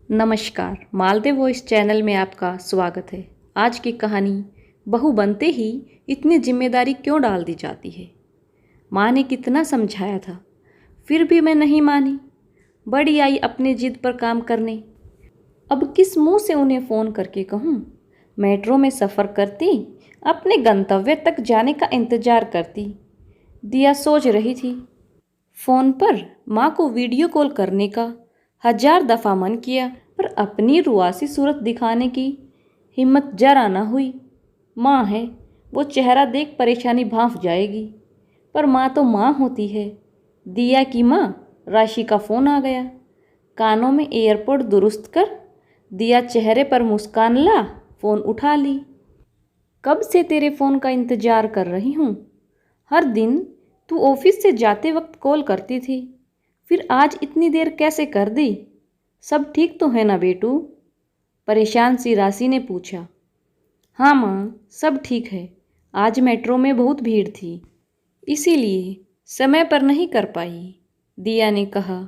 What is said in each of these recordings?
नमस्कार, Maldev voice channel में आपका स्वागत है। आज की कहानी, बहू बनते ही इतनी जिम्मेदारी क्यों डाल दी जाती है। माँ ने कितना समझाया था, फिर भी मैं नहीं मानी। बड़ी आई अपनी जिद पर काम करने। अब किस मुंह से उन्हें फ़ोन करके कहूँ। मेट्रो में सफ़र करती, अपने गंतव्य तक जाने का इंतज़ार करती। दिया सोच रही थी। फ़ोन पर माँ को वीडियो कॉल करने का 1000 दफ़ा मन किया, पर अपनी रुआसी सूरत दिखाने की हिम्मत जरा न हुई। माँ है, वो चेहरा देख परेशानी भांफ जाएगी, पर माँ तो माँ होती है। दिया की माँ राशि का फ़ोन आ गया। कानों में एयरपोर्ट दुरुस्त कर दिया चेहरे पर मुस्कान ला फ़ोन उठा ली। कब से तेरे फ़ोन का इंतज़ार कर रही हूँ। हर दिन तू ऑफिस से जाते वक्त कॉल करती थी, फिर आज इतनी देर कैसे कर दी। सब ठीक तो है ना बेटू? परेशान सी राशि ने पूछा। हाँ माँ, सब ठीक है। आज मेट्रो में बहुत भीड़ थी, इसीलिए समय पर नहीं कर पाई, दिया ने कहा।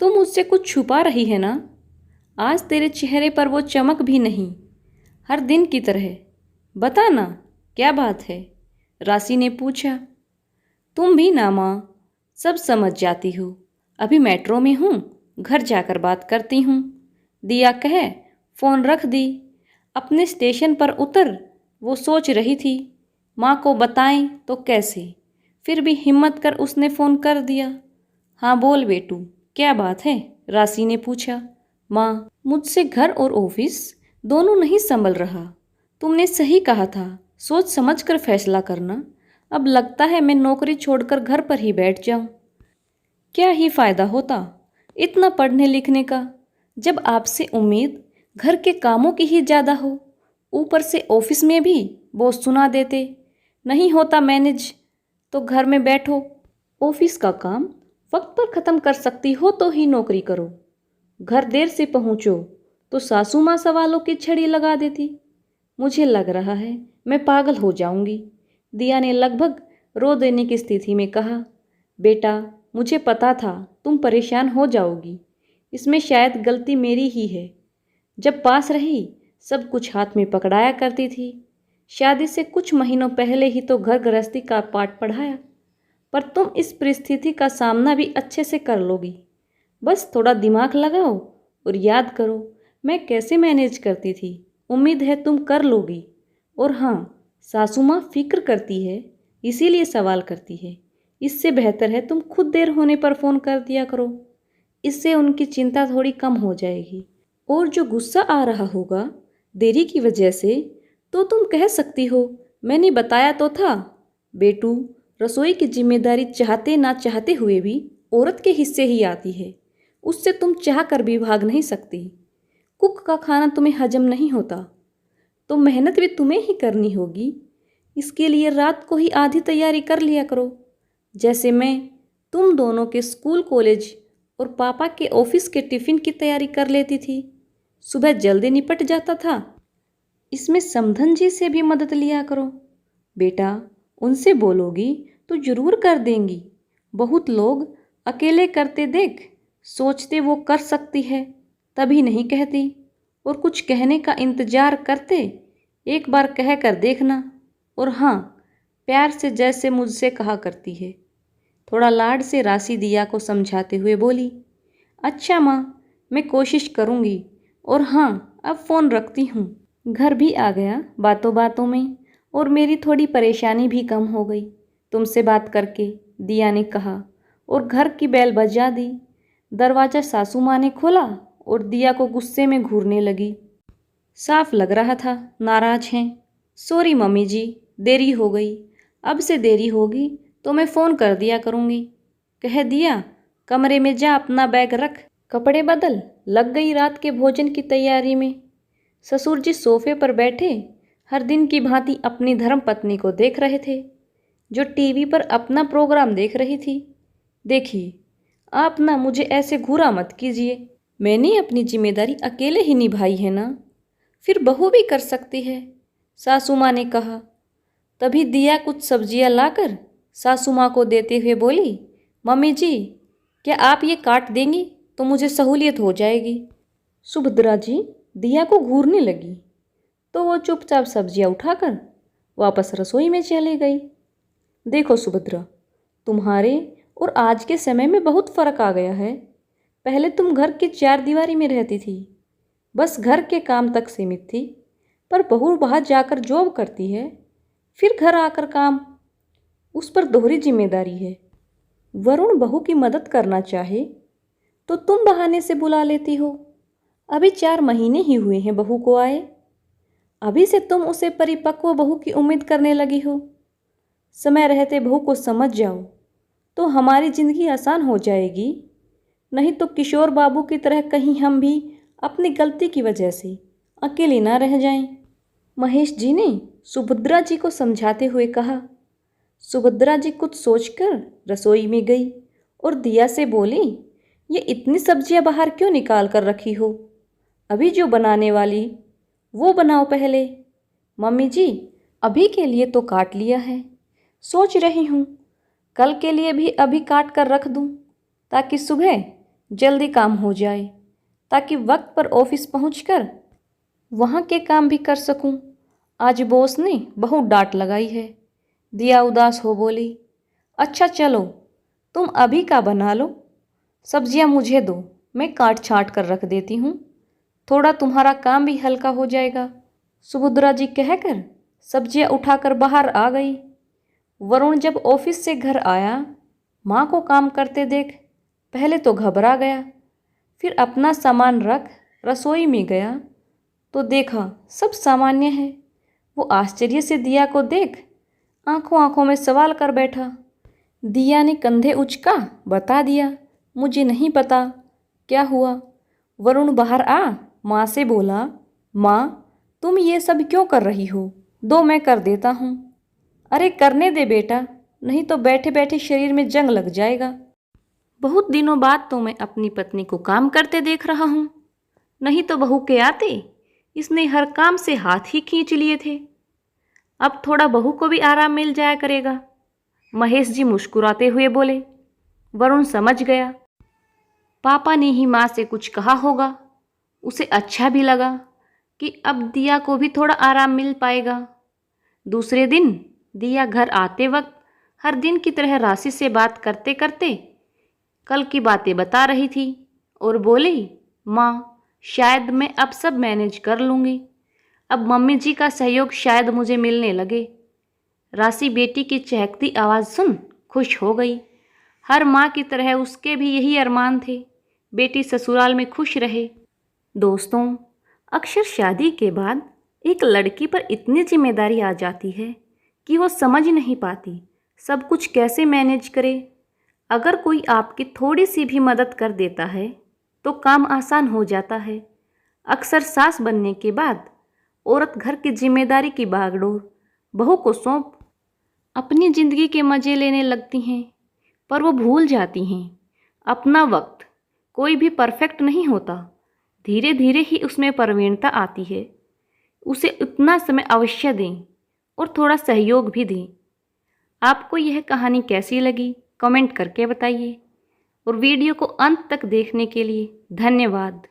तुम मुझसे कुछ छुपा रही है ना? आज तेरे चेहरे पर वो चमक भी नहीं, हर दिन की तरह। बता ना, क्या बात है? राशि ने पूछा। तुम भी ना माँ, सब समझ जाती हो। अभी मेट्रो में हूँ, घर जाकर बात करती हूँ, दिया कहे फ़ोन रख दी। अपने स्टेशन पर उतर वो सोच रही थी, माँ को बताएं तो कैसे। फिर भी हिम्मत कर उसने फ़ोन कर दिया। हाँ बोल बेटू, क्या बात है? राशि ने पूछा। माँ, मुझसे घर और ऑफिस दोनों नहीं संभल रहा। तुमने सही कहा था, सोच समझ कर फैसला करना। अब लगता है मैं नौकरी छोड़कर घर पर ही बैठ जाऊं। क्या ही फायदा होता इतना पढ़ने लिखने का, जब आपसे उम्मीद घर के कामों की ही ज़्यादा हो। ऊपर से ऑफिस में भी बॉस सुना देते, नहीं होता मैनेज तो घर में बैठो। ऑफिस का काम वक्त पर ख़त्म कर सकती हो तो ही नौकरी करो। घर देर से पहुँचो तो सासू माँ सवालों की छड़ी लगा देती। मुझे लग रहा है मैं पागल हो जाऊंगी, दिया ने लगभग रो देने की स्थिति में कहा। बेटा, मुझे पता था तुम परेशान हो जाओगी। इसमें शायद गलती मेरी ही है। जब पास रही सब कुछ हाथ में पकड़ाया करती थी। शादी से कुछ महीनों पहले ही तो घर गृहस्थी का पाठ पढ़ाया। पर तुम इस परिस्थिति का सामना भी अच्छे से कर लोगी। बस थोड़ा दिमाग लगाओ और याद करो मैं कैसे मैनेज करती थी। उम्मीद है तुम कर लोगी। और हाँ, सासू माँ फिक्र करती है, इसीलिए सवाल करती है। इससे बेहतर है तुम खुद देर होने पर फ़ोन कर दिया करो, इससे उनकी चिंता थोड़ी कम हो जाएगी। और जो गुस्सा आ रहा होगा देरी की वजह से, तो तुम कह सकती हो मैंने बताया तो था। बेटू, रसोई की जिम्मेदारी चाहते ना चाहते हुए भी औरत के हिस्से ही आती है। उससे तुम चाह कर भी भाग नहीं सकती। कुक का खाना तुम्हें हजम नहीं होता तो मेहनत भी तुम्हें ही करनी होगी। इसके लिए रात को ही आधी तैयारी कर लिया करो। जैसे मैं तुम दोनों के स्कूल कॉलेज और पापा के ऑफिस के टिफ़िन की तैयारी कर लेती थी। सुबह जल्दी निपट जाता था। इसमें समधन जी से भी मदद लिया करो। बेटा, उनसे बोलोगी तो जरूर कर देंगी। बहुत लोग अकेले करते देख सोचते वो कर सकती है, तभी नहीं कहती। और कुछ कहने का इंतजार करते, एक बार कह कर देखना। और हाँ, प्यार से जैसे मुझसे कहा करती है। थोड़ा लाड से राशि दिया को समझाते हुए बोली। अच्छा माँ, मैं कोशिश करूँगी। और हाँ, अब फ़ोन रखती हूँ। घर भी आ गया बातों बातों में, और मेरी थोड़ी परेशानी भी कम हो गई तुमसे बात करके, दिया ने कहा। और घर की बेल बजा दी। दरवाज़ा सासू माँ ने खोला और दिया को गुस्से में घूरने लगी। साफ लग रहा था नाराज हैं। सॉरी मम्मी जी, देरी हो गई। अब से देरी होगी तो मैं फ़ोन कर दिया करूँगी, कह दिया। कमरे में जा अपना बैग रख, कपड़े बदल। लग गई रात के भोजन की तैयारी में। ससुर जी सोफे पर बैठे हर दिन की भांति अपनी धर्मपत्नी को देख रहे थे, जो टीवी पर अपना प्रोग्राम देख रही थी। देखिए, आप ना मुझे ऐसे घूरा मत कीजिए। मैंने अपनी जिम्मेदारी अकेले ही निभाई है ना, फिर बहू भी कर सकती है, सासू माँ ने कहा। तभी दिया कुछ सब्जियां लाकर सासू माँ को देते हुए बोली। मम्मी जी, क्या आप ये काट देंगी तो मुझे सहूलियत हो जाएगी। सुभद्रा जी दिया को घूरने लगी तो वो चुपचाप सब्जियां उठाकर वापस रसोई में चली गई। देखो सुभद्रा, तुम्हारे और आज के समय में बहुत फर्क आ गया है। पहले तुम घर की चार दीवारी में रहती थी, बस घर के काम तक सीमित थी, पर बहू बाहर जाकर जॉब करती है, फिर घर आकर काम, उस पर दोहरी जिम्मेदारी है। वरुण बहू की मदद करना चाहे तो तुम बहाने से बुला लेती हो। अभी 4 महीने ही हुए हैं बहू को आए, अभी से तुम उसे परिपक्व बहू की उम्मीद करने लगी हो। समय रहते बहू को समझ जाओ तो हमारी ज़िंदगी आसान हो जाएगी, नहीं तो किशोर बाबू की तरह कहीं हम भी अपनी गलती की वजह से अकेले ना रह जाएं। महेश जी ने सुभद्रा जी को समझाते हुए कहा। सुभद्रा जी कुछ सोचकर रसोई में गई और दिया से बोली, ये इतनी सब्जियां बाहर क्यों निकाल कर रखी हो? अभी जो बनाने वाली वो बनाओ पहले। मम्मी जी, अभी के लिए तो काट लिया है, सोच रही हूँ कल के लिए भी अभी काट कर रख दूँ ताकि सुबह जल्दी काम हो जाए, ताकि वक्त पर ऑफिस पहुँचकर वहाँ के काम भी कर सकूँ। आज बॉस ने बहुत डांट लगाई है। दिया उदास हो बोली, अच्छा चलो तुम अभी का बना लो, सब्जियां मुझे दो, मैं काट छाँट कर रख देती हूँ, थोड़ा तुम्हारा काम भी हल्का हो जाएगा। सुभद्रा जी कहकर सब्जियां उठाकर बाहर आ गई। वरुण जब ऑफिस से घर आया, माँ को काम करते देख पहले तो घबरा गया, फिर अपना सामान रख रसोई में गया तो देखा सब सामान्य है। वो आश्चर्य से दिया को देख आंखों आंखों में सवाल कर बैठा। दिया ने कंधे उचका बता दिया, मुझे नहीं पता क्या हुआ। वरुण बाहर आ माँ से बोला, माँ तुम ये सब क्यों कर रही हो? दो मैं कर देता हूँ। अरे करने दे बेटा, नहीं तो बैठे बैठे शरीर में जंग लग जाएगा। बहुत दिनों बाद तो मैं अपनी पत्नी को काम करते देख रहा हूँ, नहीं तो बहू के आते इसने हर काम से हाथ ही खींच लिए थे। अब थोड़ा बहू को भी आराम मिल जाया करेगा। महेश जी मुस्कुराते हुए बोले। वरुण समझ गया, पापा ने ही माँ से कुछ कहा होगा। उसे अच्छा भी लगा कि अब दिया को भी थोड़ा आराम मिल पाएगा। दूसरे दिन दिया घर आते वक्त हर दिन की तरह राशि से बात करते करते कल की बातें बता रही थी और बोली, माँ शायद मैं अब सब मैनेज कर लूँगी, अब मम्मी जी का सहयोग शायद मुझे मिलने लगे। राशि बेटी की चहकती आवाज़ सुन खुश हो गई। हर माँ की तरह उसके भी यही अरमान थे, बेटी ससुराल में खुश रहे। दोस्तों, अक्सर शादी के बाद एक लड़की पर इतनी जिम्मेदारी आ जाती है कि वो समझ नहीं पाती सब कुछ कैसे मैनेज करे। अगर कोई आपकी थोड़ी सी भी मदद कर देता है तो काम आसान हो जाता है। अक्सर सास बनने के बाद औरत घर की जिम्मेदारी की भागदौड़ बहू को सौंप अपनी ज़िंदगी के मज़े लेने लगती हैं, पर वो भूल जाती हैं अपना वक्त कोई भी परफेक्ट नहीं होता, धीरे धीरे ही उसमें प्रवीणता आती है। उसे उतना समय अवश्य दें और थोड़ा सहयोग भी दें। आपको यह कहानी कैसी लगी कमेंट करके बताइए और वीडियो को अंत तक देखने के लिए धन्यवाद।